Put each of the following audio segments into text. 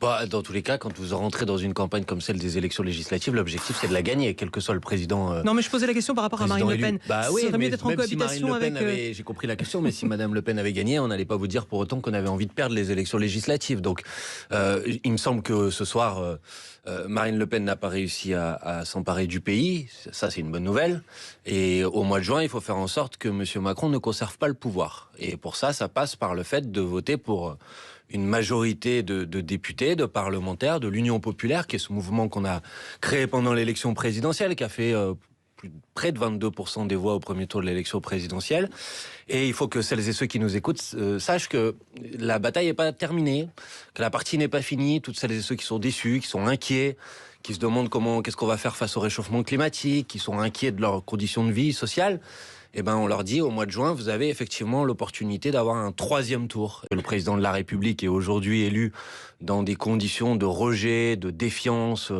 Bah, dans tous les cas, quand vous rentrez dans une campagne comme celle des élections législatives, l'objectif c'est de la gagner, quel que soit le président. Non, mais je posais la question par rapport à Marine Le Pen. Bah Ce oui, serait mieux mais d'être en même si Marine cohabitation Le Pen avec. avait, j'ai compris la question, mais si Madame Le Pen avait gagné, on n'allait pas vous dire pour autant qu'on avait envie de perdre les élections législatives. Donc, il me semble que ce soir, Marine Le Pen n'a pas réussi à s'emparer du pays. Ça, c'est une bonne nouvelle. Et au mois de juin, il faut faire en sorte que Monsieur Macron ne conserve pas le pouvoir. Et pour ça, ça passe par le fait de voter pour une majorité de députés, de parlementaires, de l'Union populaire, qui est ce mouvement qu'on a créé pendant l'élection présidentielle, qui a fait près de 22% des voix au premier tour de l'élection présidentielle. Et il faut que celles et ceux qui nous écoutent sachent que la bataille n'est pas terminée, que la partie n'est pas finie. Toutes celles et ceux qui sont déçus, qui sont inquiets, qui se demandent qu'est-ce qu'on va faire face au réchauffement climatique, qui sont inquiets de leurs conditions de vie sociale, eh ben, on leur dit, au mois de juin, vous avez effectivement l'opportunité d'avoir un troisième tour. Le président de la République est aujourd'hui élu dans des conditions de rejet, de défiance,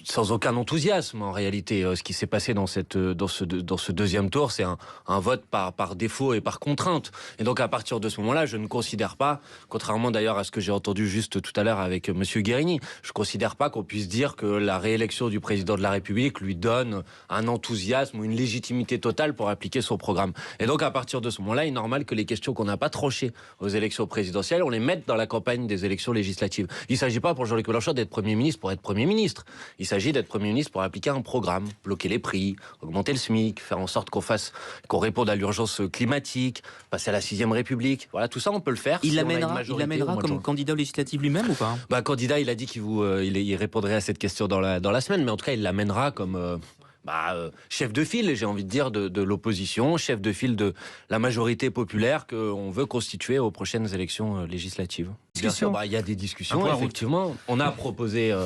sans aucun enthousiasme en réalité. Ce qui s'est passé dans ce deuxième tour, c'est un vote par défaut et par contrainte. Et donc à partir de ce moment-là, je ne considère pas, contrairement d'ailleurs à ce que j'ai entendu juste tout à l'heure avec Monsieur Guérini, je ne considère pas qu'on puisse dire que la réélection du président de la République lui donne un enthousiasme ou une légitimité totale pour appliquer son programme. Et donc à partir de ce moment-là, il est normal que les questions qu'on n'a pas tranchées aux élections présidentielles, on les mette dans la campagne des élections législatives. Il ne s'agit pas pour Jean-Luc Mélenchon d'être Premier ministre pour être Premier ministre. Il s'agit d'être Premier ministre pour appliquer un programme, bloquer les prix, augmenter le SMIC, faire en sorte qu'on réponde à l'urgence climatique, passer à la 6ème République. Voilà, tout ça, on peut le faire. Il l'amènera comme candidat législatif lui-même ou pas? Bah, candidat, il a dit qu'il répondrait à cette question dans la semaine, mais en tout cas, il l'amènera comme chef de file, j'ai envie de dire, de l'opposition, chef de file de la majorité populaire qu'on veut constituer aux prochaines élections législatives. Bien sûr, il y a des discussions, effectivement. On a proposé,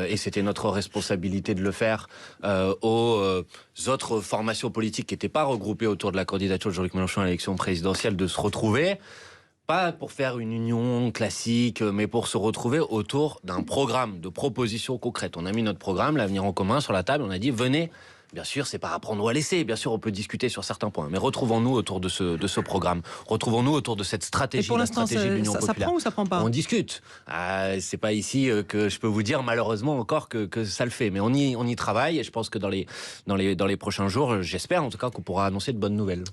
et c'était notre responsabilité de le faire, aux autres formations politiques qui n'étaient pas regroupées autour de la candidature de Jean-Luc Mélenchon à l'élection présidentielle de se retrouver. Pas pour faire une union classique, mais pour se retrouver autour d'un programme, de propositions concrètes. On a mis notre programme, l'avenir en commun, sur la table. On a dit, venez. Bien sûr, c'est pas à prendre ou à laisser. Bien sûr, on peut discuter sur certains points. Mais retrouvons-nous autour de ce programme. Retrouvons-nous autour de cette stratégie. Et pour l'instant, ça prend ou ça prend pas? On discute. C'est pas ici que je peux vous dire, malheureusement, encore que ça le fait. Mais on y travaille. Et je pense que dans les prochains jours, j'espère en tout cas qu'on pourra annoncer de bonnes nouvelles.